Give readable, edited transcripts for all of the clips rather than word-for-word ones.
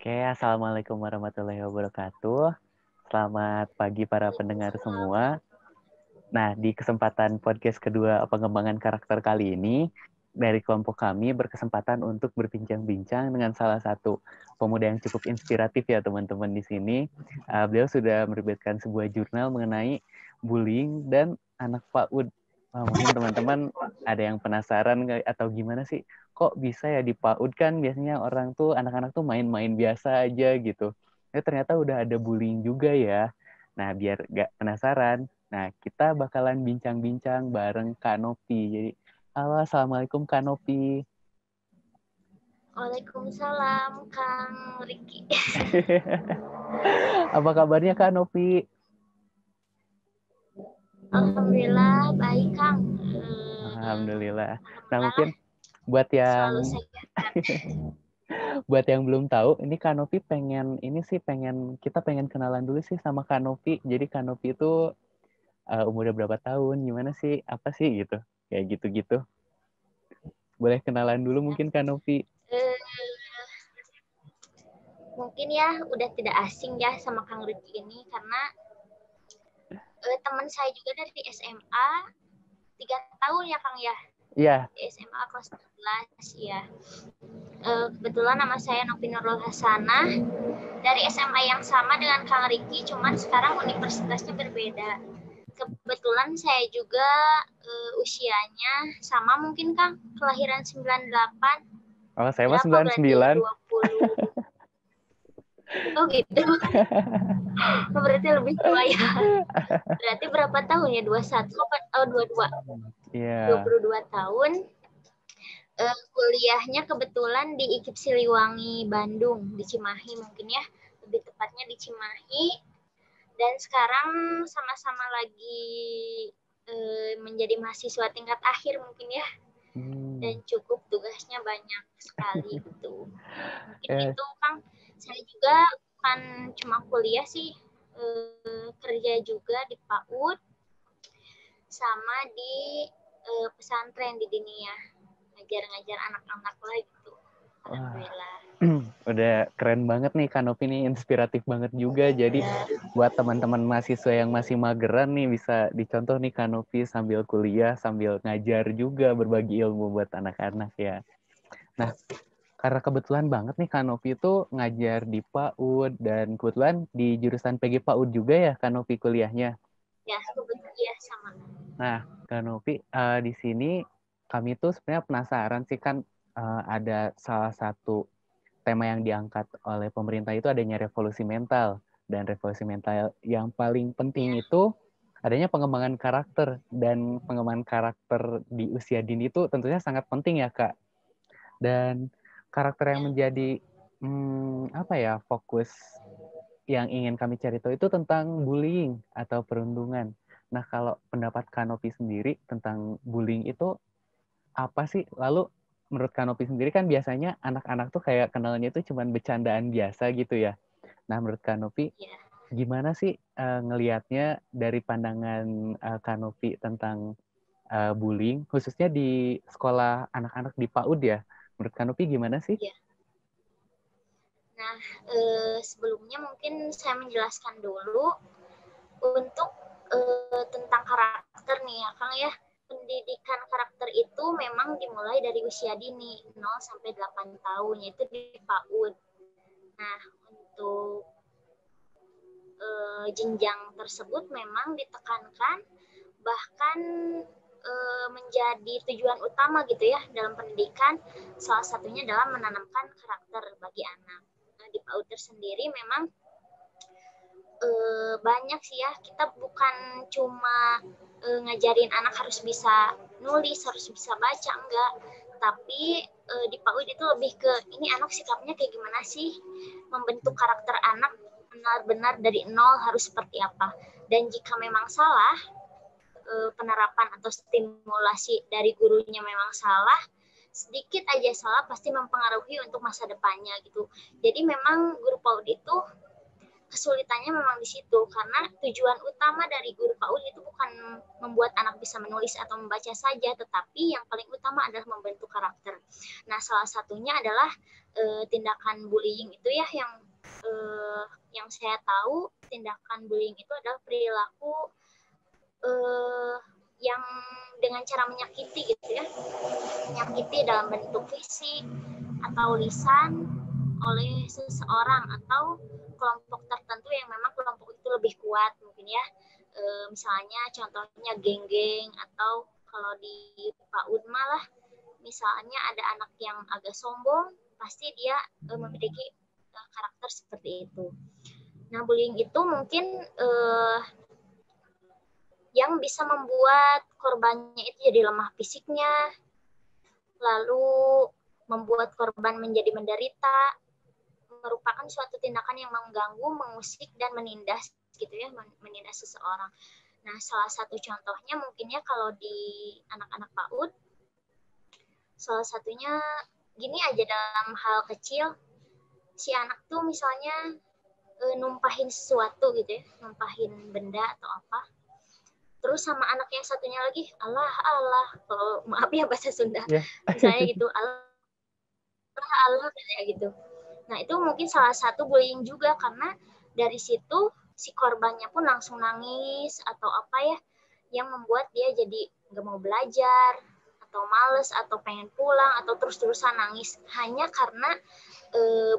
Oke, Assalamualaikum warahmatullahi wabarakatuh. Selamat pagi para pendengar semua. Nah, di kesempatan podcast kedua pengembangan karakter kali ini, dari kelompok kami berkesempatan untuk berbincang-bincang dengan salah satu pemuda yang cukup inspiratif ya teman-teman di sini. Beliau sudah menerbitkan sebuah jurnal mengenai bullying dan anak PAUD. Mungkin teman-teman ada yang penasaran atau gimana sih? Kok bisa ya di PAUD kan biasanya anak-anak tuh main-main biasa aja gitu. Ternyata udah ada bullying juga ya. Nah, biar gak penasaran, nah, kita bakalan bincang-bincang bareng Kak Nopi. Jadi, halo, Assalamualaikum Kak Nopi. Waalaikumsalam, Kang Riki. Apa kabarnya Kak Nopi? Alhamdulillah baik, Kang. Alhamdulillah. Nah, Alhamdulillah mungkin buat selalu yang sehat. buat yang belum tahu, ini Kak Nopi kita pengen kenalan dulu sih sama Kak Nopi. Jadi Kak Nopi itu umurnya berapa tahun? Gimana sih? Apa sih gitu? Kayak gitu-gitu. Boleh kenalan dulu mungkin Kak Nopi. Eh, Mungkin ya udah tidak asing ya sama Kang Riki ini karena teman saya juga dari SMA 3 tahun ya, Kang ya. Iya. Di SMA kelas 11 ya. Kebetulan nama saya Nopi Nurul Hasanah dari SMA yang sama dengan Kang Riki, cuman sekarang universitasnya berbeda. Kebetulan saya juga usianya sama mungkin Kang, kelahiran 98. Oh, saya mah Berapa berarti? 99. 20. Oh gitu. Berarti lebih tua ya. Berarti berapa tahun ya? 21 atau 22? Iya. 22 tahun. Kuliahnya kebetulan di IKIP Siliwangi, Bandung, di Cimahi mungkin ya. Lebih tepatnya di Cimahi. Dan sekarang sama-sama lagi menjadi mahasiswa tingkat akhir mungkin ya. Dan cukup tugasnya banyak sekali gitu. Mungkin itu Kang, saya juga bukan cuma kuliah sih, kerja juga di PAUD sama di pesantren di Dinia, ngajar-ngajar anak-anak lah gitu. Alhamdulillah. Udah keren banget nih Kanopi nih, inspiratif banget juga. Jadi buat teman-teman mahasiswa yang masih mageran nih bisa dicontoh nih Kanopi sambil kuliah, sambil ngajar juga, berbagi ilmu buat anak-anak ya. Nah, karena kebetulan banget nih Kanopi itu ngajar di PAUD dan kebetulan di jurusan PG PAUD juga ya Kanopi kuliahnya. Ya, kebetulan ya sama. Nah, Kanopi di sini kami tuh sebenarnya penasaran sih kan ada salah satu tema yang diangkat oleh pemerintah itu adanya revolusi mental. Dan revolusi mental yang paling penting itu adanya pengembangan karakter. Dan pengembangan karakter di usia dini itu tentunya sangat penting ya, Kak. Dan karakter yang menjadi fokus yang ingin kami cari tahu itu tentang bullying atau perundungan. Nah, kalau pendapat Kanopi sendiri tentang bullying itu apa sih? Lalu menurut Kanopi sendiri kan biasanya anak-anak tuh kayak kenalnya itu cuma bercandaan biasa gitu ya. Nah, menurut Kanopi gimana sih ngelihatnya dari pandangan Kanopi tentang bullying, khususnya di sekolah anak-anak di PAUD ya? Menurut Kanopi gimana sih? Ya. Nah, sebelumnya mungkin saya menjelaskan dulu untuk tentang karakter nih ya Kang ya. Pendidikan karakter itu memang dimulai dari usia dini 0 sampai 8 tahun yaitu di PAUD. Nah, untuk jenjang tersebut memang ditekankan bahkan menjadi tujuan utama gitu ya dalam pendidikan, salah satunya adalah menanamkan karakter bagi anak. Nah, di PAUD tersendiri memang banyak sih ya, kita bukan cuma ngajarin anak harus bisa nulis, harus bisa baca, enggak, tapi di PAUD itu lebih ke ini anak sikapnya kayak gimana sih, membentuk karakter anak benar-benar dari nol harus seperti apa, dan jika memang salah penerapan atau stimulasi dari gurunya memang salah, sedikit aja salah pasti mempengaruhi untuk masa depannya gitu. Jadi memang guru PAUD itu kesulitannya memang di situ, karena tujuan utama dari guru PAUD itu bukan membuat anak bisa menulis atau membaca saja, tetapi yang paling utama adalah membentuk karakter. Nah, salah satunya adalah tindakan bullying itu ya, yang saya tahu tindakan bullying itu adalah perilaku yang dengan cara menyakiti gitu ya, menyakiti dalam bentuk fisik atau lisan oleh seseorang atau kelompok tertentu yang memang kelompok itu lebih kuat mungkin ya. Misalnya contohnya geng-geng, atau kalau di PAUD malah misalnya ada anak yang agak sombong, pasti dia memiliki karakter seperti itu. Nah, bullying itu mungkin yang bisa membuat korbannya itu jadi lemah fisiknya, lalu membuat korban menjadi menderita, merupakan suatu tindakan yang mengganggu, mengusik, dan menindas gitu ya, menindas seseorang. Nah, salah satu contohnya mungkin ya kalau di anak-anak PAUD, salah satunya gini aja, dalam hal kecil, si anak tuh misalnya numpahin sesuatu gitu ya, numpahin benda atau apa, terus sama anak yang satunya lagi, Allah, kalau maaf ya bahasa Sunda, misalnya gitu, Allah kayak gitu. Nah, itu mungkin salah satu bullying juga, karena dari situ si korbannya pun langsung nangis atau apa ya, yang membuat dia jadi nggak mau belajar, atau males, atau pengen pulang, atau terus-terusan nangis, hanya karena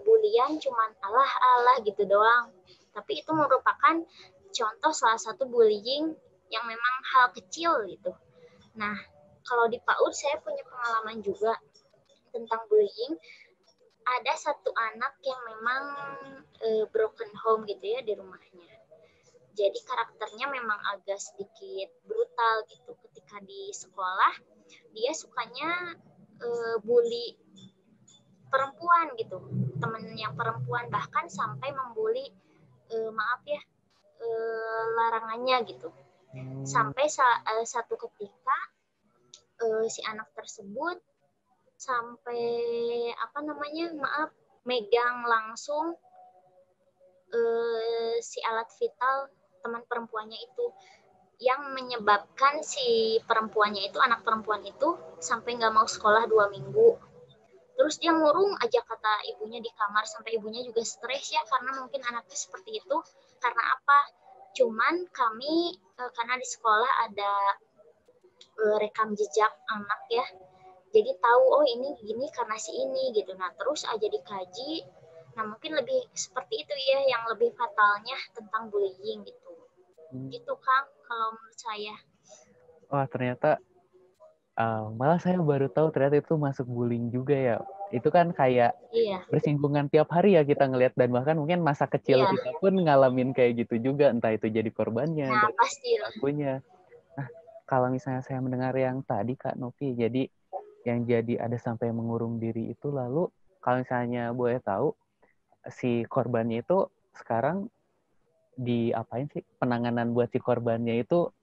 bulian cuman Allah gitu doang. Tapi itu merupakan contoh salah satu bullying yang memang hal kecil gitu. Nah, kalau di PAUD saya punya pengalaman juga tentang bullying. Ada satu anak yang memang broken home gitu ya di rumahnya. Jadi karakternya memang agak sedikit brutal gitu. Ketika di sekolah, dia sukanya bully perempuan gitu. Temen yang perempuan, bahkan sampai membuli larangannya gitu. Sampai satu ketika si anak tersebut sampai megang langsung si alat vital teman perempuannya itu, yang menyebabkan si perempuannya itu, anak perempuan itu, sampai nggak mau sekolah 2 minggu. Terus dia ngurung aja kata ibunya di kamar, sampai ibunya juga stres ya, karena mungkin anaknya seperti itu. Karena apa? Cuman kami karena di sekolah ada rekam jejak anak ya, jadi tahu oh ini gini karena si ini gitu. Nah, terus aja dikaji. Nah, mungkin lebih seperti itu ya yang lebih fatalnya tentang bullying gitu. Gitu Kang kalau menurut saya. Wah, ternyata malah saya baru tahu ternyata itu masuk bullying juga ya. Itu kan kayak bersinggungan tiap hari ya kita ngelihat, dan bahkan mungkin masa kecil kita pun ngalamin kayak gitu juga, entah itu jadi korbannya, nah, pasti pelakunya. Nah, kalau misalnya saya mendengar yang tadi Kak Novi, jadi yang jadi ada sampai mengurung diri itu, lalu kalau misalnya boleh tahu si korbannya itu sekarang diapain sih, penanganan buat si korbannya itu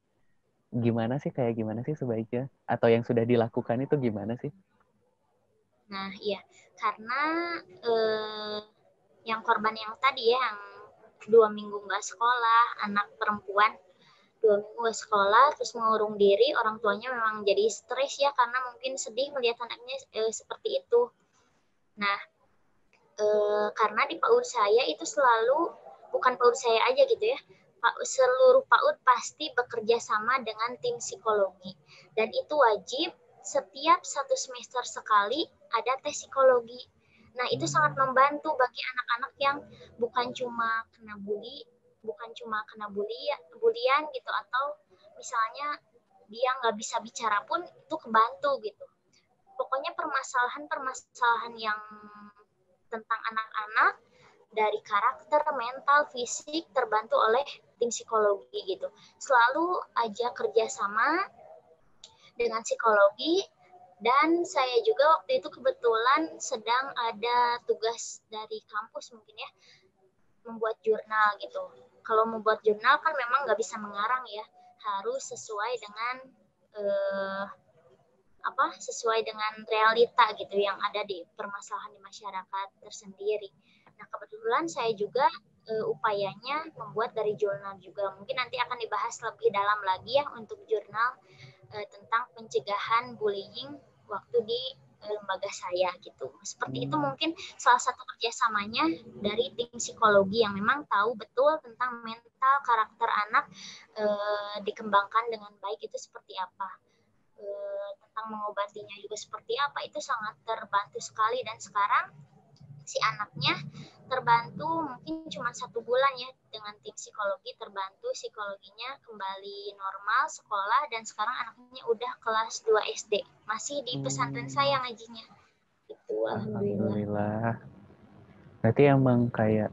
gimana sih, kayak gimana sih sebaiknya, atau yang sudah dilakukan itu gimana sih? Nah, iya, karena yang korban yang tadi ya, yang 2 minggu nggak sekolah, anak perempuan 2 minggu nggak sekolah, terus mengurung diri, orang tuanya memang jadi stres ya, karena mungkin sedih melihat anaknya seperti itu. Nah, karena di PAUD saya itu selalu, bukan PAUD saya aja gitu ya, seluruh PAUD pasti bekerja sama dengan tim psikologi, dan itu wajib setiap 1 semester sekali ada tes psikologi. Nah, itu sangat membantu bagi anak-anak yang bukan cuma kena bulian gitu, atau misalnya dia nggak bisa bicara pun itu kebantu gitu. Pokoknya permasalahan yang tentang anak-anak dari karakter, mental, fisik terbantu oleh tim psikologi gitu. Selalu aja kerjasama dengan psikologi, dan saya juga waktu itu kebetulan sedang ada tugas dari kampus mungkin ya, membuat jurnal gitu. Kalau membuat jurnal kan memang nggak bisa mengarang ya, harus sesuai dengan sesuai dengan realita gitu yang ada di permasalahan di masyarakat tersendiri. Nah, kebetulan saya juga upayanya membuat dari jurnal juga. Mungkin nanti akan dibahas lebih dalam lagi ya untuk jurnal tentang pencegahan bullying waktu di lembaga saya gitu. Seperti itu mungkin salah satu kerjasamanya dari tim psikologi yang memang tahu betul tentang mental karakter anak dikembangkan dengan baik itu seperti apa. Tentang mengobatinya juga seperti apa, itu sangat terbantu sekali. Dan sekarang si anaknya terbantu mungkin cuma 1 bulan ya dengan tim psikologi, terbantu psikologinya kembali normal sekolah, dan sekarang anaknya udah kelas 2 SD, masih di pesantren saya ngajinya gitu. Alhamdulillah. Berarti emang kayak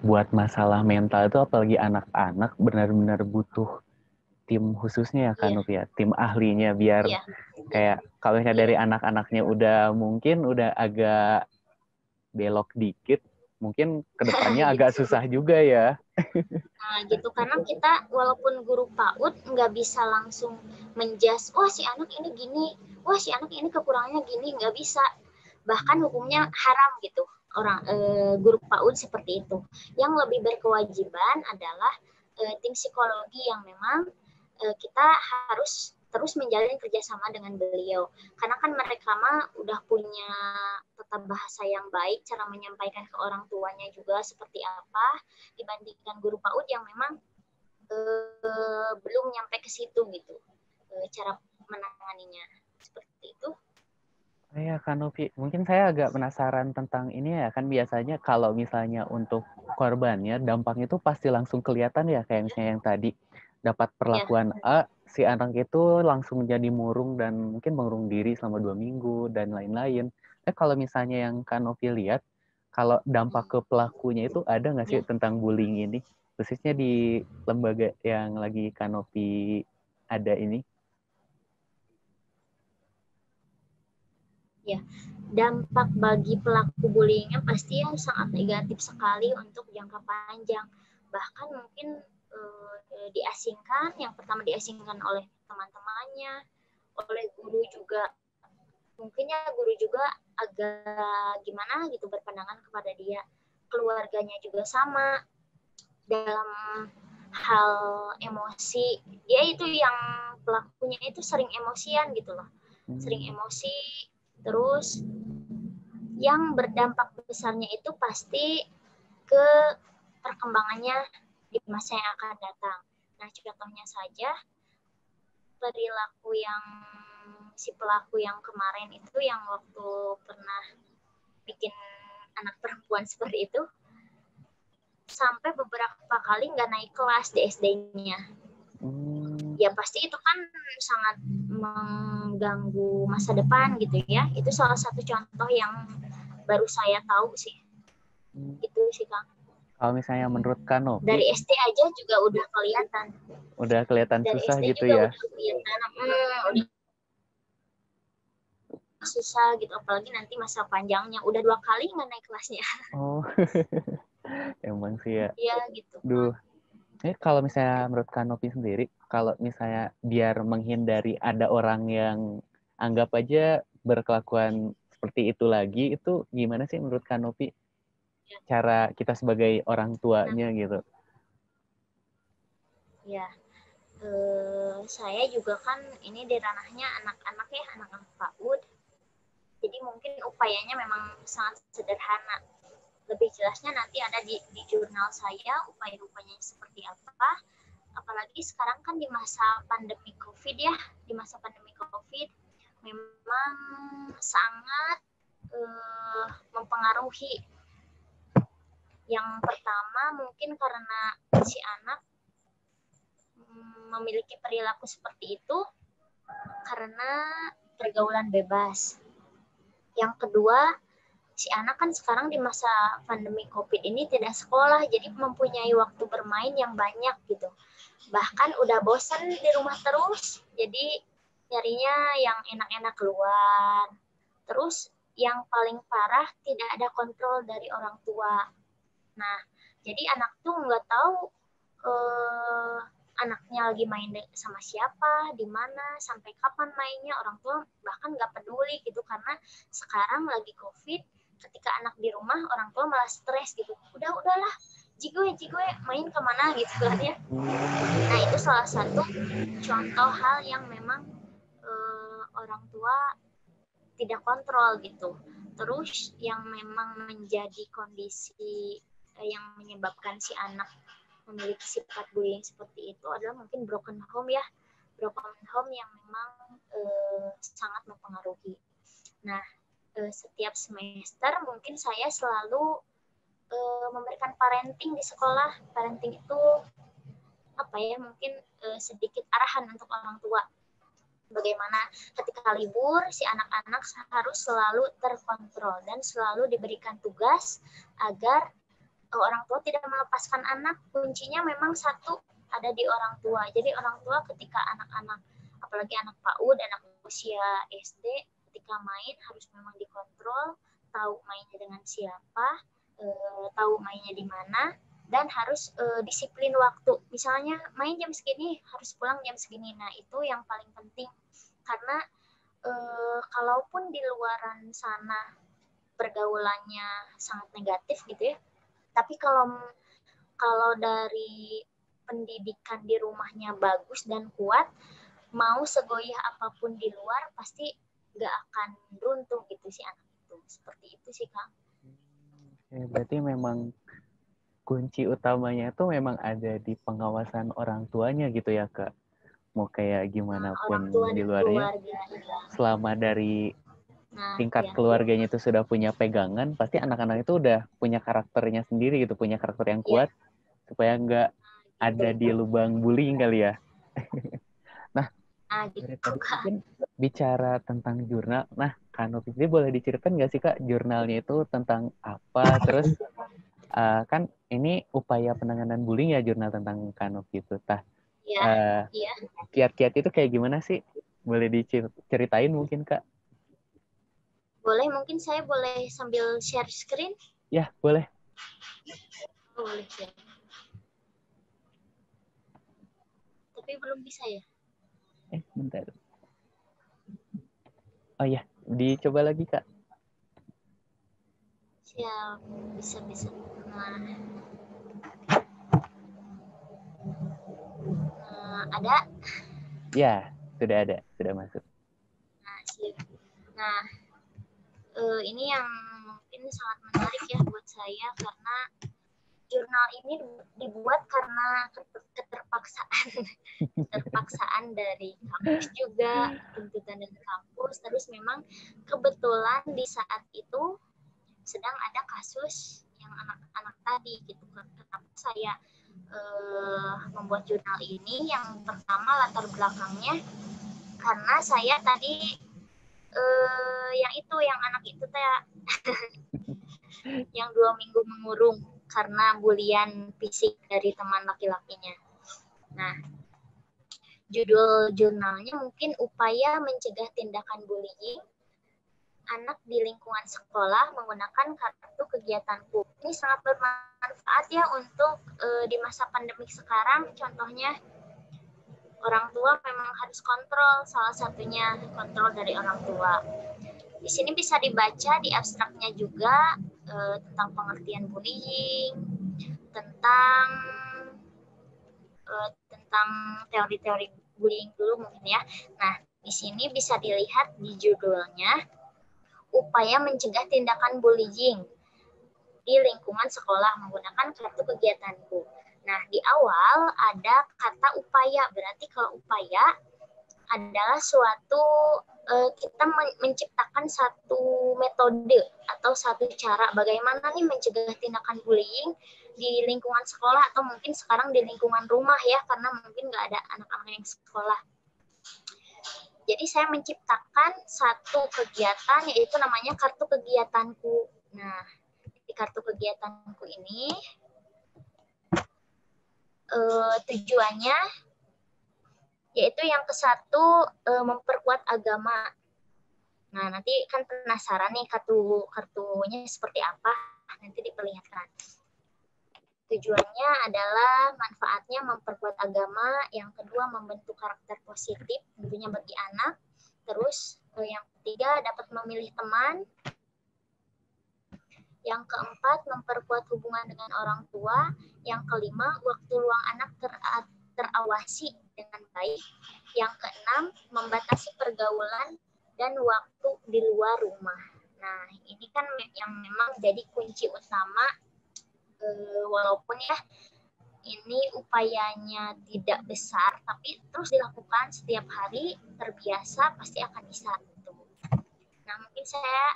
buat masalah mental itu apalagi anak-anak benar-benar butuh tim khususnya ya kan, ya, tim ahlinya biar kayak kalau misalnya dari anak-anaknya udah agak belok dikit, mungkin kedepannya agak susah juga ya. Nah, gitu, karena kita walaupun guru PAUD nggak bisa langsung menjudge, wah si anak ini gini, wah si anak ini kekurangannya gini, nggak bisa. Bahkan hukumnya haram gitu orang guru PAUD seperti itu. Yang lebih berkewajiban adalah tim psikologi yang memang kita harus terus menjalin kerjasama dengan beliau. Karena kan mereka mah udah punya tata bahasa yang baik, cara menyampaikan ke orang tuanya juga seperti apa, dibandingkan guru PAUD yang memang belum nyampe ke situ gitu, cara menanganinya. Seperti itu. Ya kan Novi, mungkin saya agak penasaran tentang ini ya, kan biasanya kalau misalnya untuk korbannya dampaknya itu pasti langsung kelihatan ya, kayak misalnya yang tadi dapat perlakuan A, si anak itu langsung menjadi murung dan mungkin mengurung diri selama 2 minggu dan lain-lain. Kalau misalnya yang Kak Novi lihat, kalau dampak ke pelakunya itu ada nggak sih tentang bullying ini, khususnya di lembaga yang lagi Kak Novi ada ini? Ya, dampak bagi pelaku bullyingnya pasti yang sangat negatif sekali untuk jangka panjang. Bahkan mungkin diasingkan, yang pertama diasingkan oleh teman-temannya, oleh guru juga. Mungkinnya guru juga agak gimana gitu berpandangan kepada dia. Keluarganya juga sama, dalam hal emosi. Dia itu yang pelakunya itu sering emosian gitu loh. Sering emosi. Terus yang berdampak besarnya itu pasti ke perkembangannya di masa yang akan datang. Nah, contohnya saja perilaku yang si pelaku yang kemarin itu, yang waktu pernah bikin anak perempuan seperti itu, sampai beberapa kali nggak naik kelas di SD-nya. Ya pasti itu kan sangat mengganggu masa depan gitu ya. Itu salah satu contoh yang baru saya tahu sih. Itu sih Kang. Kalau misalnya menurut Kano, dari SD aja juga udah kelihatan. Udah kelihatan dari susah SD gitu juga ya. Udah kelihatan, udah susah gitu, apalagi nanti masa panjangnya udah 2 kali nggak naik kelasnya. Oh, emang sih ya. Iya gitu. Duh, kalau misalnya menurut Kanopi sendiri, kalau misalnya biar menghindari ada orang yang anggap aja berkelakuan seperti itu lagi, itu gimana sih menurut Kanopi cara kita sebagai orang tuanya gitu? Ya, saya juga kan ini di ranahnya anak-anak ya, anak-anak PAUD. Jadi mungkin upayanya memang sangat sederhana. Lebih jelasnya nanti ada di jurnal saya, upaya-upayanya seperti apa. Apalagi sekarang kan di masa pandemi COVID ya, di masa pandemi COVID memang sangat mempengaruhi. Yang pertama mungkin karena si anak memiliki perilaku seperti itu karena pergaulan bebas. Yang kedua, si anak kan sekarang di masa pandemi COVID ini tidak sekolah, jadi mempunyai waktu bermain yang banyak gitu. Bahkan udah bosan di rumah terus, jadi nyarinya yang enak-enak keluar. Terus yang paling parah, tidak ada kontrol dari orang tua. Nah, jadi anak tuh nggak tahu anaknya lagi main sama siapa, di mana, sampai kapan mainnya, orang tua bahkan nggak peduli gitu, karena sekarang lagi COVID, ketika anak di rumah orang tua malah stres gitu, udahlah jigoe main kemana gitu lah ya. Nah itu salah satu contoh hal yang memang orang tua tidak kontrol gitu. Terus yang memang menjadi kondisi yang menyebabkan si anak memiliki sifat bullying seperti itu adalah mungkin broken home ya, broken home yang memang sangat mempengaruhi. Nah setiap semester mungkin saya selalu memberikan parenting di sekolah. Parenting itu apa ya, mungkin sedikit arahan untuk orang tua. Bagaimana ketika libur si anak-anak harus selalu terkontrol dan selalu diberikan tugas agar orang tua tidak melepaskan anak. Kuncinya memang satu, ada di orang tua. Jadi orang tua ketika anak-anak, apalagi anak PAUD, anak usia SD, ketika main harus memang dikontrol, tahu mainnya dengan siapa, tahu mainnya di mana, dan harus disiplin waktu. Misalnya main jam segini, harus pulang jam segini. Nah itu yang paling penting. Karena kalaupun di luaran sana pergaulannya sangat negatif gitu ya, tapi kalau dari pendidikan di rumahnya bagus dan kuat, mau segoyah apapun di luar pasti nggak akan runtuh gitu si anak itu. Seperti itu sih Kang. Berarti memang kunci utamanya itu memang ada di pengawasan orang tuanya gitu ya Kak. Mau kayak gimana pun di luarnya, selama dari tingkat keluarganya itu sudah punya pegangan, pasti anak-anak itu udah punya karakternya sendiri gitu, punya karakter yang kuat, supaya nggak ada di lubang bullying kali ya. Nah, dari tadi mungkin bicara tentang jurnal, nah Kak Novi boleh diceritakan nggak sih Kak, jurnalnya itu tentang apa, terus kan ini upaya penanganan bullying ya, jurnal tentang Kak Novi itu. Kiat-kiat itu kayak gimana sih? Boleh diceritain mungkin Kak? Boleh, mungkin saya boleh sambil share screen? Ya, boleh. Boleh ya. Tapi belum bisa ya? Bentar. Oh ya, dicoba lagi Kak. Siap, bisa. Ada? Ya, sudah masuk. Nah, siap. Nah, ini yang mungkin sangat menarik ya buat saya, karena jurnal ini dibuat karena keterpaksaan dari kampus juga, tuntutan dari kampus. Terus memang kebetulan di saat itu sedang ada kasus yang anak-anak tadi gitu. Kenapa saya membuat jurnal ini? Yang pertama latar belakangnya karena saya tadi yang anak itu yang 2 minggu mengurung karena bulian fisik dari teman laki-lakinya. Nah, judul jurnalnya mungkin upaya mencegah tindakan bullying anak di lingkungan sekolah menggunakan kartu kegiatanku. Ini sangat bermanfaat ya untuk di masa pandemik sekarang. Contohnya orang tua memang harus kontrol, salah satunya kontrol dari orang tua. Di sini bisa dibaca di abstraknya juga tentang pengertian bullying, tentang teori-teori bullying dulu mungkin ya. Nah, di sini bisa dilihat di judulnya, upaya mencegah tindakan bullying di lingkungan sekolah menggunakan kartu kegiatanku. Nah, di awal ada kata upaya. Berarti kalau upaya adalah suatu kita menciptakan satu metode atau satu cara bagaimana nih mencegah tindakan bullying di lingkungan sekolah, atau mungkin sekarang di lingkungan rumah ya, karena mungkin nggak ada anak-anak yang sekolah. Jadi saya menciptakan satu kegiatan yaitu namanya kartu kegiatanku. Nah, di kartu kegiatanku ini tujuannya yaitu yang ke-1 memperkuat agama. Nah, nanti kan penasaran nih kartunya seperti apa, nanti diperlihatkan. Tujuannya adalah manfaatnya memperkuat agama, yang kedua membentuk karakter positif tentunya bagi anak. Terus yang ketiga dapat memilih teman. Yang keempat, memperkuat hubungan dengan orang tua. Yang kelima, waktu luang anak terawasi dengan baik. Yang keenam, membatasi pergaulan dan waktu di luar rumah. Nah, ini kan yang memang jadi kunci utama, walaupun ya ini upayanya tidak besar, tapi terus dilakukan setiap hari, terbiasa, pasti akan bisa. Nah, mungkin saya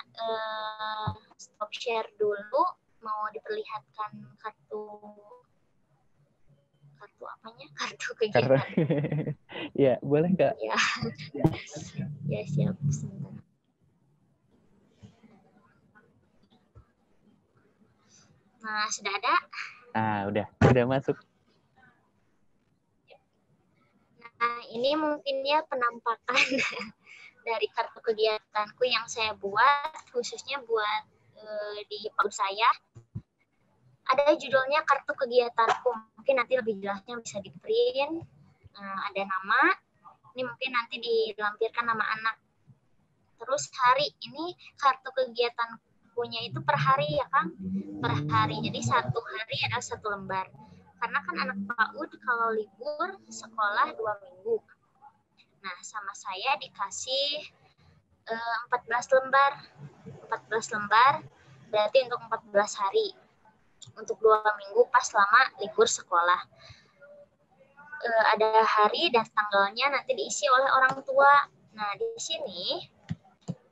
stop share dulu. Mau diperlihatkan kartu apanya? Kartu kegiatan. Ya, boleh nggak? Ya, ya siap. Sebentar. Nah, sudah ada? Nah, udah masuk. Nah, ini mungkin ya penampakan dari kartu kegiatanku yang saya buat, khususnya buat di PAUD saya. Ada judulnya kartu kegiatanku. Mungkin nanti lebih jelasnya bisa di print. Ada nama. Ini mungkin nanti dilampirkan nama anak. Terus hari ini kartu kegiatan punya itu per hari ya Kang, per hari. Jadi satu hari ada satu lembar. Karena kan anak PAUD kalau libur sekolah 2 minggu. Nah, sama saya dikasih 14 lembar. 14 lembar berarti untuk 14 hari. Untuk 2 minggu pas lama libur sekolah. Ada hari dan tanggalnya nanti diisi oleh orang tua. Nah, di sini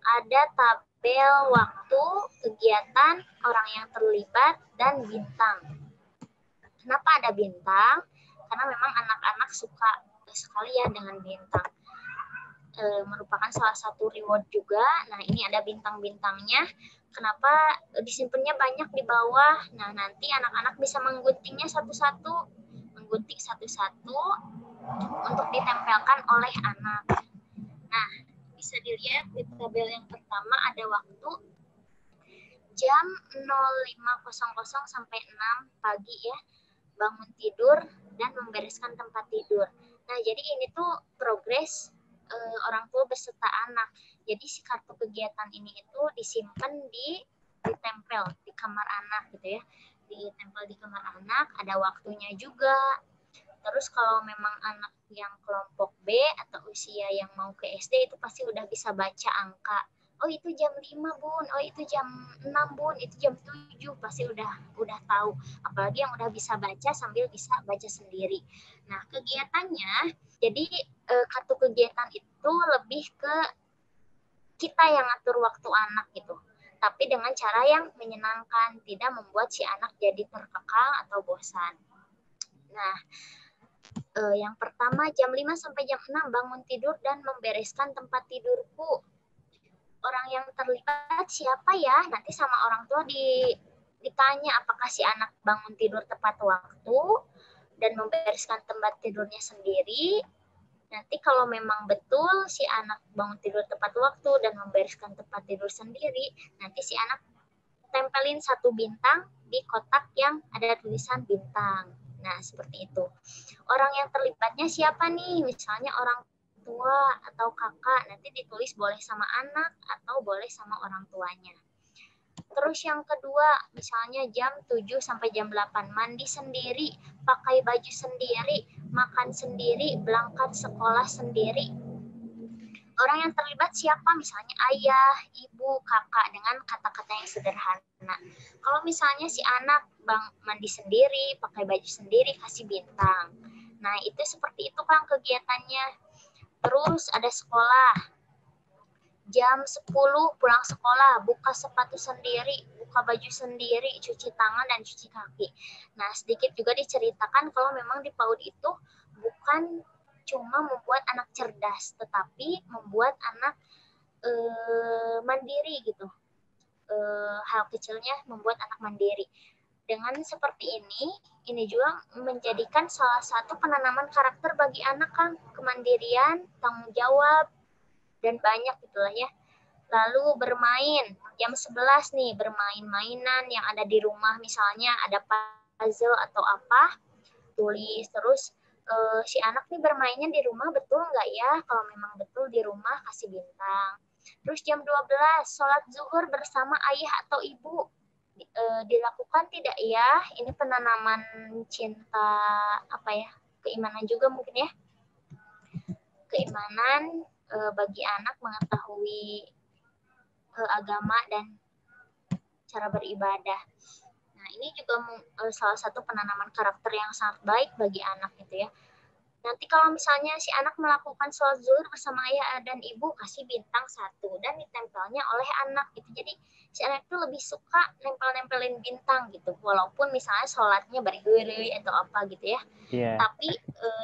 ada tabel waktu, kegiatan, orang yang terlibat, dan bintang. Kenapa ada bintang? Karena memang anak-anak suka sekali ya dengan bintang. Merupakan salah satu reward juga. Nah, ini ada bintang-bintangnya. Kenapa disimpannya banyak di bawah? Nah, nanti anak-anak bisa mengguntingnya satu-satu. Menggunting satu-satu untuk ditempelkan oleh anak. Nah, bisa dilihat di tabel yang pertama ada waktu jam 05.00 sampai 6 pagi ya. Bangun tidur dan membereskan tempat tidur. Nah, jadi ini tuh progres orang tua beserta anak. Jadi si kartu kegiatan ini itu disimpan ditempel di kamar anak gitu ya. Ditempel di kamar anak, ada waktunya juga. Terus kalau memang anak yang kelompok B atau usia yang mau ke SD itu pasti udah bisa baca angka. Oh itu jam 5 bun, oh itu jam 6 bun, itu jam 7, pasti udah tahu. Apalagi yang udah bisa baca sambil bisa baca sendiri. Nah, kegiatannya, jadi kartu kegiatan itu lebih ke kita yang ngatur waktu anak gitu. Tapi dengan cara yang menyenangkan, tidak membuat si anak jadi terkekang atau bosan. Nah, yang pertama jam 5 sampai jam 6 bangun tidur dan membereskan tempat tidurku. Orang yang terlibat siapa ya? Nanti sama orang tua ditanya apakah si anak bangun tidur tepat waktu dan membereskan tempat tidurnya sendiri. Nanti kalau memang betul si anak bangun tidur tepat waktu dan membereskan tempat tidur sendiri, nanti si anak tempelin satu bintang di kotak yang ada tulisan bintang. Nah, seperti itu. Orang yang terlibatnya siapa nih? Misalnya orang tua atau kakak, nanti ditulis boleh sama anak atau boleh sama orang tuanya. Terus yang kedua, misalnya jam 7 sampai jam 8, mandi sendiri, pakai baju sendiri, makan sendiri, berangkat sekolah sendiri. Orang yang terlibat siapa? Misalnya ayah, ibu, kakak, dengan kata-kata yang sederhana. Kalau misalnya si anak mandi sendiri, pakai baju sendiri, kasih bintang. Nah, itu seperti itu kan kegiatannya. Terus ada sekolah. Jam 10 pulang sekolah, buka sepatu sendiri, buka baju sendiri, cuci tangan dan cuci kaki. Nah, sedikit juga diceritakan kalau memang di PAUD itu bukan cuma membuat anak cerdas, tetapi membuat anak mandiri gitu. Hal kecilnya membuat anak mandiri. Dengan seperti ini juga menjadikan salah satu penanaman karakter bagi anak kan, kemandirian, tanggung jawab, dan banyak gitulah ya. Lalu bermain, jam 11 nih, bermain-mainan yang ada di rumah, misalnya ada puzzle atau apa, tulis. Terus si anak nih bermainnya di rumah betul nggak ya? Kalau memang betul di rumah, kasih bintang. Terus jam 12, sholat zuhur bersama ayah atau ibu. dilakukan tidak ya? Ini penanaman cinta keimanan juga mungkin ya. Keimanan bagi anak mengetahui agama dan cara beribadah. Nah, ini juga salah satu penanaman karakter yang sangat baik bagi anak gitu ya. Nanti kalau misalnya si anak melakukan sholat zuhur bersama ayah dan ibu, kasih bintang 1 dan ditempelnya oleh anak gitu. Jadi si anak itu lebih suka nempel-nempelin bintang gitu. Walaupun misalnya sholatnya berhuri atau apa gitu ya. Yeah. Tapi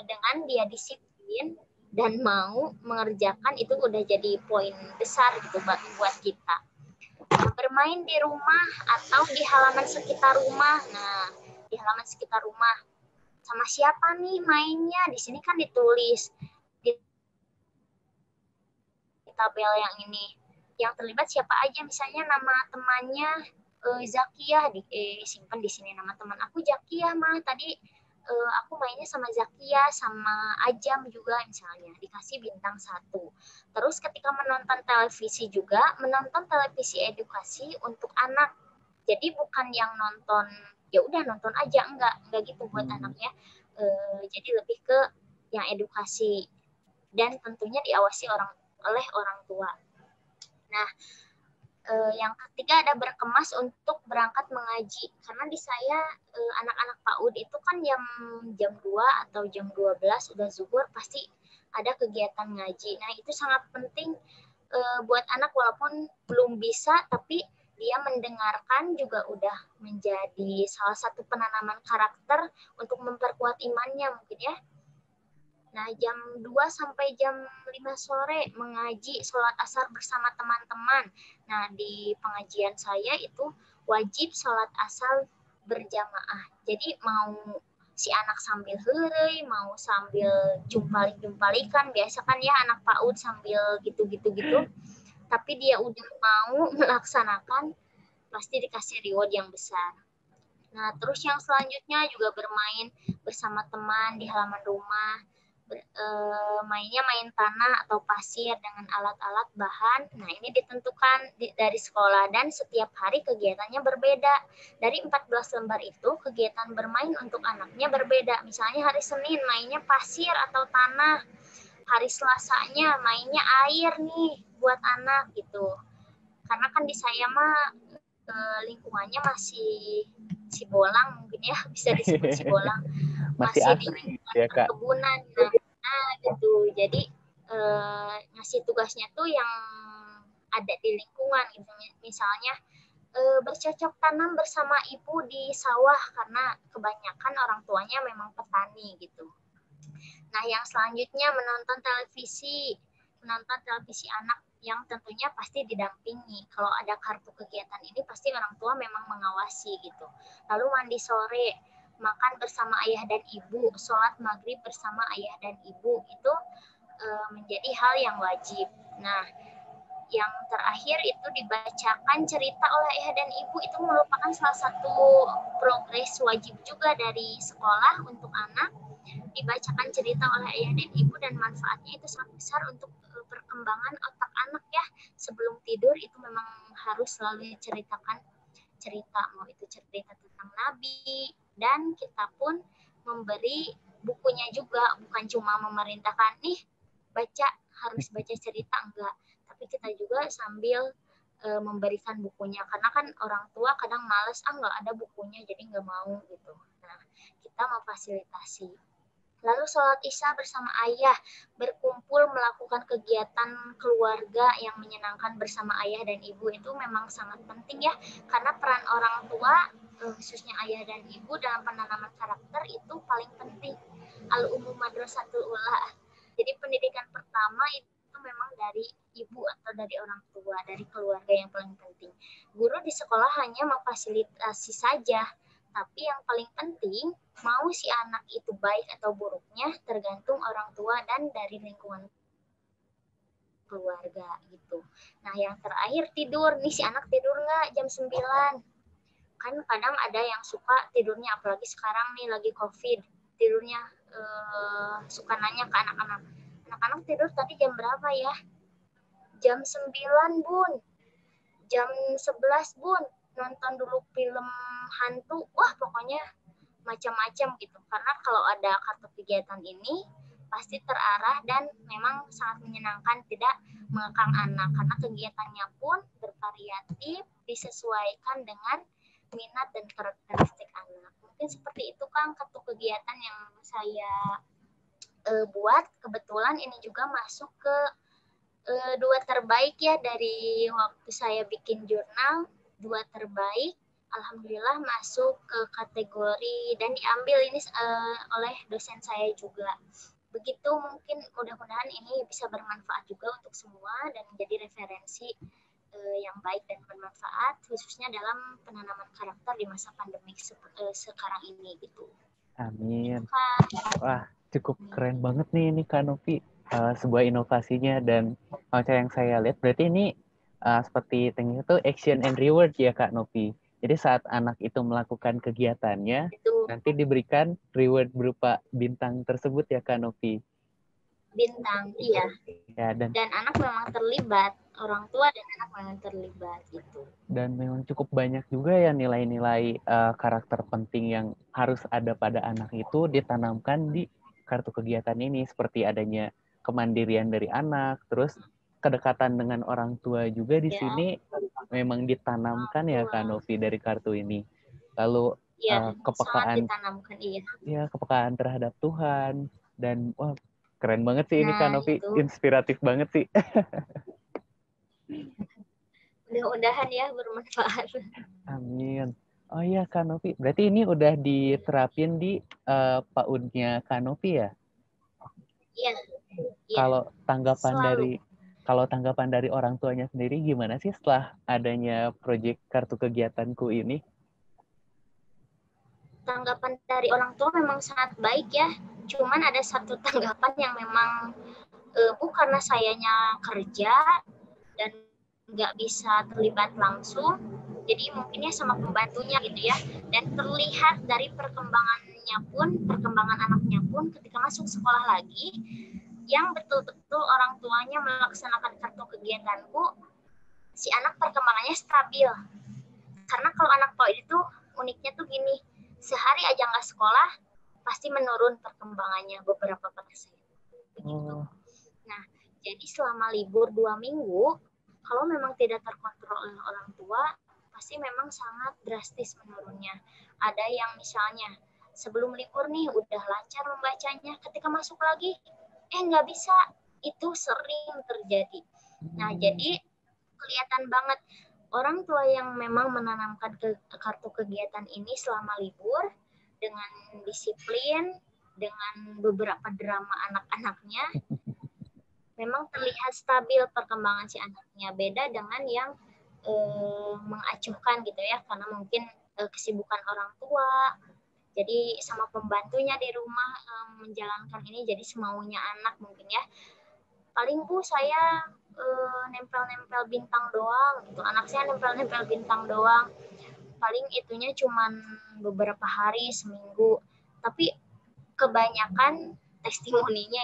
dengan dia disiplin dan mau mengerjakan itu udah jadi poin besar gitu buat kita. Bermain di rumah atau di halaman sekitar rumah. Nah, di halaman sekitar rumah sama siapa nih mainnya? Di sini kan ditulis di tabel yang ini. Yang terlibat siapa aja, misalnya nama temannya Zakia, simpan di sini nama teman aku Zakia mah. Tadi aku mainnya sama Zakia, sama Ajam juga misalnya. Dikasih bintang 1. Terus ketika menonton televisi juga, menonton televisi edukasi untuk anak. Jadi bukan yang nonton ya udah nonton aja, enggak gitu buat anaknya. Jadi lebih ke yang edukasi dan tentunya diawasi oleh orang tua. Nah, yang ketiga ada berkemas untuk berangkat mengaji, karena di saya anak-anak PAUD itu kan jam 2 atau jam 12 udah zuhur pasti ada kegiatan ngaji. Nah, itu sangat penting buat anak, walaupun belum bisa tapi dia mendengarkan juga udah menjadi salah satu penanaman karakter untuk memperkuat imannya mungkin ya. Nah, jam 2 sampai jam 5 sore mengaji sholat asar bersama teman-teman. Nah, di pengajian saya itu wajib sholat asar berjamaah. Jadi mau si anak sambil heureuy, mau sambil jumpalik-jumpalikan, biasa kan ya anak PAUD sambil gitu-gitu. Tapi dia udah mau melaksanakan, pasti dikasih reward yang besar. Nah, terus yang selanjutnya juga bermain bersama teman di halaman rumah. Mainnya main tanah atau pasir dengan alat-alat bahan. Nah, ini ditentukan dari sekolah dan setiap hari kegiatannya berbeda. Dari 14 lembar itu, kegiatan bermain untuk anaknya berbeda. Misalnya hari Senin mainnya pasir atau tanah. Hari Selasanya mainnya air nih buat anak gitu. Karena kan di saya mah lingkungannya masih Sibolang mungkin ya, bisa disebut Sibolang. masih di lingkungan ya, Kak. perkebunan. Nah, gitu. Jadi ngasih tugasnya tuh yang ada di lingkungan gitu. Misalnya bercocok tanam bersama ibu di sawah, karena kebanyakan orang tuanya memang petani gitu. Nah, yang selanjutnya menonton televisi anak yang tentunya pasti didampingi. Kalau ada kartu kegiatan ini pasti orang tua memang mengawasi gitu. Lalu mandi sore, makan bersama ayah dan ibu, sholat maghrib bersama ayah dan ibu, itu menjadi hal yang wajib. Nah, yang terakhir itu dibacakan cerita oleh ayah dan ibu, itu merupakan salah satu progres wajib juga dari sekolah untuk anak. Dibacakan cerita oleh ayah dan ibu dan manfaatnya itu sangat besar untuk perkembangan otak anak ya. Sebelum tidur itu memang harus selalu ceritakan cerita, mau itu cerita tentang Nabi, dan kita pun memberi bukunya juga, bukan cuma memerintahkan nih harus baca cerita, enggak, tapi kita juga sambil memberikan bukunya, karena kan orang tua kadang males, nggak ada bukunya jadi nggak mau gitu. Nah, kita memfasilitasi. Lalu sholat isya bersama ayah, berkumpul melakukan kegiatan keluarga yang menyenangkan bersama ayah dan ibu itu memang sangat penting ya, karena peran orang tua khususnya ayah dan ibu dalam penanaman karakter itu paling penting. Al-Umum Madrasatul Ula. Jadi pendidikan pertama itu memang dari ibu atau dari orang tua, dari keluarga yang paling penting. Guru di sekolah hanya memfasilitasi saja, tapi yang paling penting, mau si anak itu baik atau buruknya tergantung orang tua dan dari lingkungan keluarga gitu. Nah, yang terakhir tidur. Nih si anak tidur nggak jam 9? Kan kadang ada yang suka tidurnya, apalagi sekarang nih lagi COVID, tidurnya suka nanya ke anak-anak. Anak-anak tidur tadi jam berapa ya? Jam 9, Bun. Jam 11, Bun. Nonton dulu film hantu, wah pokoknya macam-macam gitu. Karena kalau ada kartu kegiatan ini pasti terarah dan memang sangat menyenangkan, tidak mengekang anak karena kegiatannya pun bervariatif, disesuaikan dengan minat dan karakteristik anak. Mungkin seperti itu Kang kartu kegiatan yang saya buat. Kebetulan ini juga masuk ke 2 terbaik ya dari waktu saya bikin jurnal, 2 terbaik. Alhamdulillah masuk ke kategori dan diambil ini oleh dosen saya juga. Begitu, mungkin mudah-mudahan ini bisa bermanfaat juga untuk semua dan menjadi referensi yang baik dan bermanfaat khususnya dalam penanaman karakter di masa pandemik sekarang ini gitu. Amin. Wah, cukup keren banget nih ini Kak Novi. Sebuah inovasinya dan macam yang saya lihat berarti ini seperti teknik itu action and reward ya Kak Novi. Jadi saat anak itu melakukan kegiatannya, nanti diberikan reward berupa bintang tersebut ya Kak Novi. Bintang, iya. Ya, dan anak memang terlibat, orang tua dan anak memang terlibat gitu. Dan memang cukup banyak juga ya nilai-nilai karakter penting yang harus ada pada anak itu ditanamkan di kartu kegiatan ini, seperti adanya kemandirian dari anak, terus kedekatan dengan orang tua juga di sini memang ditanamkan ya Kak Novi dari kartu ini. Lalu kepekaan, ya kepekaan terhadap Tuhan dan wah keren banget sih ini Kak Novi, inspiratif banget sih. Mudah-mudahan ya bermanfaat. Amin. Oh iya Kak Novi, berarti ini udah diterapin di PAUD-nya Kak Novi ya? Iya. Kalau tanggapan dari orang tuanya sendiri gimana sih setelah adanya proyek kartu kegiatanku ini? Tanggapan dari orang tua memang sangat baik ya. Cuman ada satu tanggapan yang memang karena sayanya kerja dan nggak bisa terlibat langsung, jadi mungkinnya sama pembantunya gitu ya. Dan terlihat dari perkembangan anaknya pun ketika masuk sekolah lagi, yang betul-betul orang tuanya melaksanakan kartu kegiatanku, si anak perkembangannya stabil. Karena kalau anak PAUD itu uniknya tuh gini, sehari aja nggak sekolah, pasti menurun perkembangannya beberapa persen. Begitu. Nah, jadi selama libur 2 minggu, kalau memang tidak terkontrol oleh orang tua, pasti memang sangat drastis menurunnya. Ada yang misalnya sebelum libur nih udah lancar membacanya, ketika masuk lagi, nggak bisa. Itu sering terjadi. Nah, jadi kelihatan banget orang tua yang memang menanamkan kartu kegiatan ini selama libur dengan disiplin, dengan beberapa drama anak-anaknya, memang terlihat stabil perkembangan si anaknya. Beda dengan yang mengacuhkan gitu ya, karena mungkin kesibukan orang tua, jadi sama pembantunya di rumah menjalankan ini jadi semaunya anak mungkin ya. Paling Bu saya nempel-nempel bintang doang gitu. Anak saya nempel-nempel bintang doang. Paling itunya cuman beberapa hari, seminggu. Tapi kebanyakan testimoninya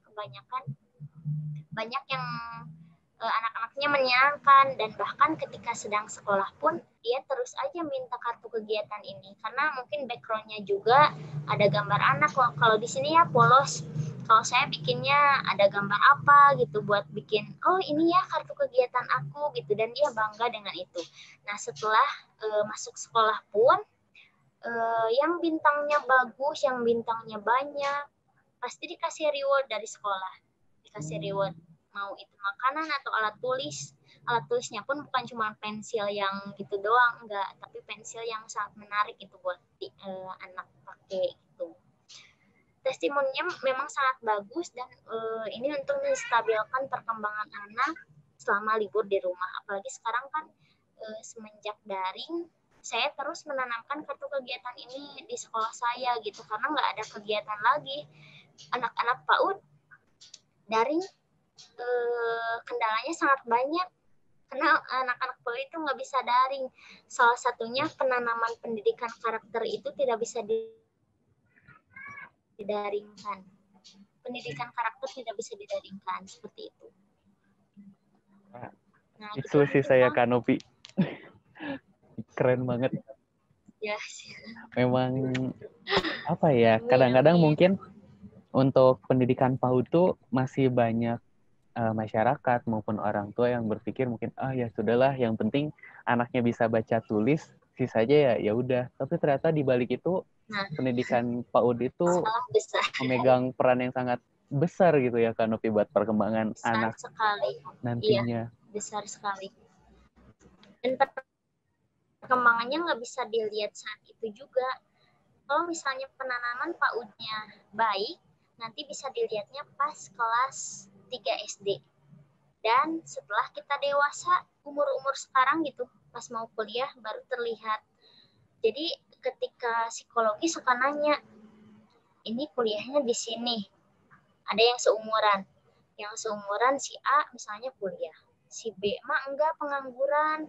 kebanyakan banyak yang anak-anaknya menyenangkan, dan bahkan ketika sedang sekolah pun dia terus aja minta kartu kegiatan ini karena mungkin backgroundnya juga ada gambar anak. Kalau di sini ya polos, kalau saya bikinnya ada gambar apa gitu buat bikin, oh ini ya kartu kegiatan aku gitu, dan dia bangga dengan itu. Nah setelah masuk sekolah pun yang bintangnya bagus, yang bintangnya banyak, pasti dikasih reward dari sekolah, dikasih reward, mau itu makanan atau alat tulis. Alat tulisnya pun bukan cuma pensil yang gitu doang, enggak, tapi pensil yang sangat menarik itu buat anak pakai gitu. Testimoninya memang sangat bagus, dan ini untuk menstabilkan perkembangan anak selama libur di rumah. Apalagi sekarang kan semenjak daring, saya terus menanamkan kartu kegiatan ini di sekolah saya gitu, karena nggak ada kegiatan lagi. Anak-anak PAUD daring kendalanya sangat banyak karena anak-anak PAUD itu nggak bisa daring. Salah satunya penanaman pendidikan karakter itu tidak bisa didaringkan. Pendidikan karakter tidak bisa didaringkan seperti itu. Nah, itu sih saya Kak Novi. Keren banget. Ya, Memang apa ya? amin, Kadang-kadang amin. mungkin untuk pendidikan PAUD tuh masih banyak masyarakat maupun orang tua yang berpikir mungkin ya sudahlah, yang penting anaknya bisa baca tulis, sisanya ya udah. Tapi ternyata di balik itu Nah, pendidikan PAUD itu salah besar, memegang peran yang sangat besar gitu ya Kak Novi buat perkembangan besar anak sekali. Iya, nantinya. besar sekali. Dan perkembangannya nggak bisa dilihat saat itu juga. Kalau misalnya penanaman PAUD-nya baik, nanti bisa dilihatnya pas kelas 3 SD. Dan setelah kita dewasa, umur-umur sekarang gitu, pas mau kuliah baru terlihat. Jadi ketika psikologi suka nanya, ini kuliahnya di sini. Ada yang seumuran. Yang seumuran si A misalnya kuliah. Si B mah enggak, pengangguran.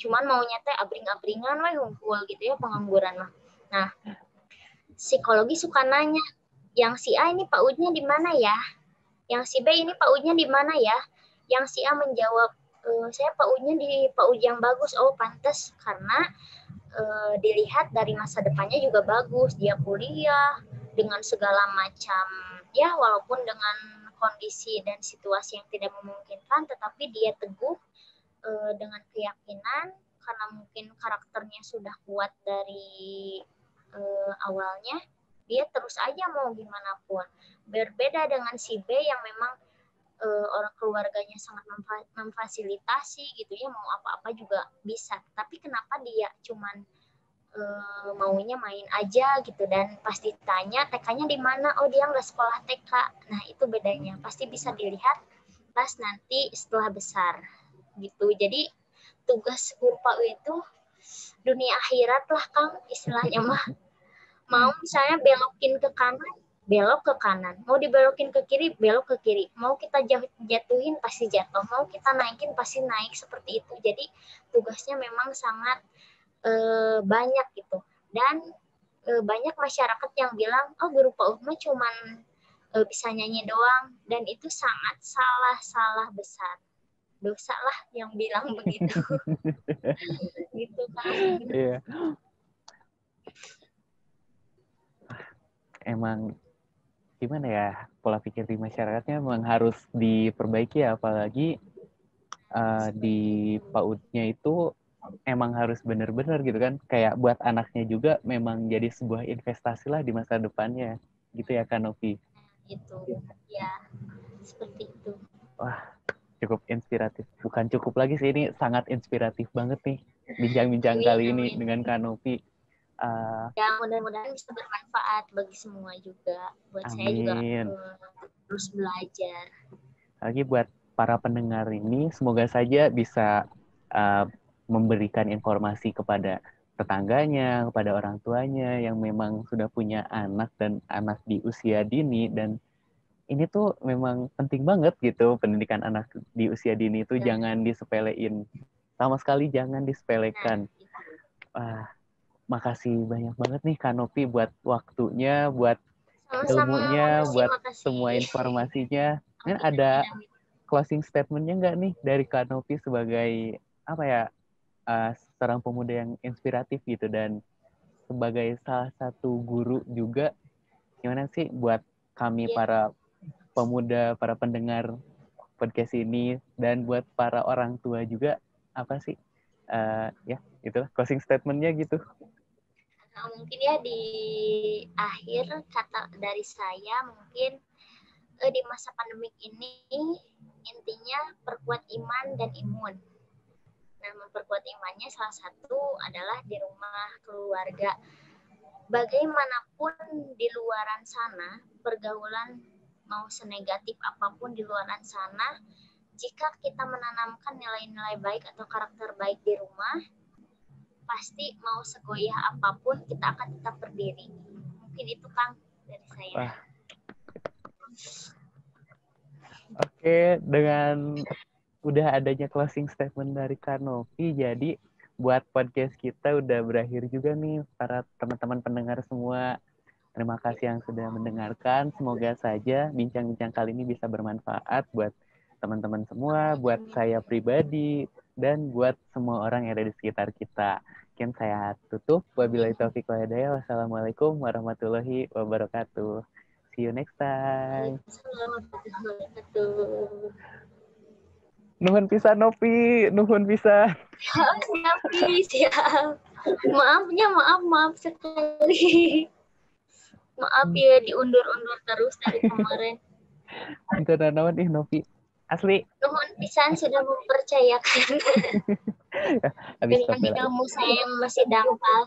Cuman maunya teh abring-abringan weh ngumpul gitu ya, pengangguran mah. Nah, psikologi suka nanya, yang si A ini PAUD-nya di mana ya? Yang si B ini PAUD-nya di mana ya? Yang si A menjawab, saya PAUD-nya di PAUD yang bagus. Oh, pantas karena dilihat dari masa depannya juga bagus. Dia kuliah dengan segala macam, ya walaupun dengan kondisi dan situasi yang tidak memungkinkan, tetapi dia teguh dengan keyakinan karena mungkin karakternya sudah kuat dari awalnya, dia terus aja mau gimana pun. Berbeda dengan si B yang memang orang keluarganya sangat memfasilitasi gitu ya, mau apa-apa juga bisa. Tapi kenapa dia cuman maunya main aja gitu, dan pas ditanya TK-nya di mana, oh dia nggak sekolah TK. Nah itu bedanya, pasti bisa dilihat pas nanti setelah besar gitu. Jadi tugas guru PAUD itu dunia akhirat lah Kang, istilahnya mah. Mau misalnya belokin ke kanan, belok ke kanan. Mau dibelokin ke kiri, belok ke kiri. Mau kita jatuhin pasti jatuh. Mau kita naikin pasti naik, seperti itu. Jadi tugasnya memang sangat banyak gitu. Dan banyak masyarakat yang bilang, oh guru PAUD mah cuman bisa nyanyi doang. Dan itu sangat salah besar. Dosa lah yang bilang begitu. Gitu kan. Iya. Emang gimana ya, pola pikir di masyarakatnya memang harus diperbaiki ya, apalagi di PAUD-nya itu emang harus benar-benar gitu kan, kayak buat anaknya juga memang jadi sebuah investasi lah di masa depannya gitu ya Kak Novi. Itu ya, seperti itu. Wah, cukup inspiratif. Bukan cukup lagi sih, ini sangat inspiratif banget nih bincang-bincang Amin, kali ini amin. dengan Kak Novi. Ya mudah-mudahan bisa bermanfaat bagi semua juga. Buat saya juga Amin. terus belajar. Lagi buat para pendengar ini, semoga saja bisa uh, memberikan informasi kepada tetangganya, kepada orang tuanya yang memang sudah punya anak dan anak di usia dini. Dan ini tuh memang penting banget gitu, pendidikan anak di usia dini itu Ya. jangan disepelein. Sama sekali jangan Nah, disepelekan. itu. Makasih banyak banget nih Kak Novi buat waktunya, buat Sama-sama, ilmunya, makasih, buat makasih. semua informasinya. Kan Amin, amin, ada amin. closing statement-nya nggak nih dari Kak Novi sebagai apa ya, seorang pemuda yang inspiratif gitu, dan sebagai salah satu guru juga, gimana sih buat kami Ya, para pemuda, para pendengar podcast ini, dan buat para orang tua juga, apa sih ya itulah closing statement-nya gitu. mungkin ya di akhir kata dari saya, mungkin di masa pandemik ini intinya perkuat iman dan imun. Nah, memperkuat imannya salah satu adalah di rumah keluarga. Bagaimanapun di luaran sana, pergaulan mau senegatif apapun di luaran sana, jika kita menanamkan nilai-nilai baik atau karakter baik di rumah, pasti mau segoyah apapun kita akan tetap berdiri. Mungkin itu Kang dari saya. Wah, oke, dengan udah adanya closing statement dari Kak Novi, jadi buat podcast kita udah berakhir juga nih para teman-teman pendengar semua. Terima kasih yang sudah mendengarkan. Semoga saja bincang-bincang kali ini bisa bermanfaat buat teman-teman semua, buat saya pribadi, dan buat semua orang yang ada di sekitar kita. mungkin saya tutup. Wabillahi taufiq wal hidayah. Wassalamualaikum warahmatullahi wabarakatuh. See you next time. Nuhun pisan Novi, nuhun pisan. Siap. Maaf sekali. Maaf ya diundur-undur terus dari kemarin. Antara naon ih Novi. Asli. Nuhun pisan sudah mempercayakan. Habis dengan ilmu saya yang masih dangkal.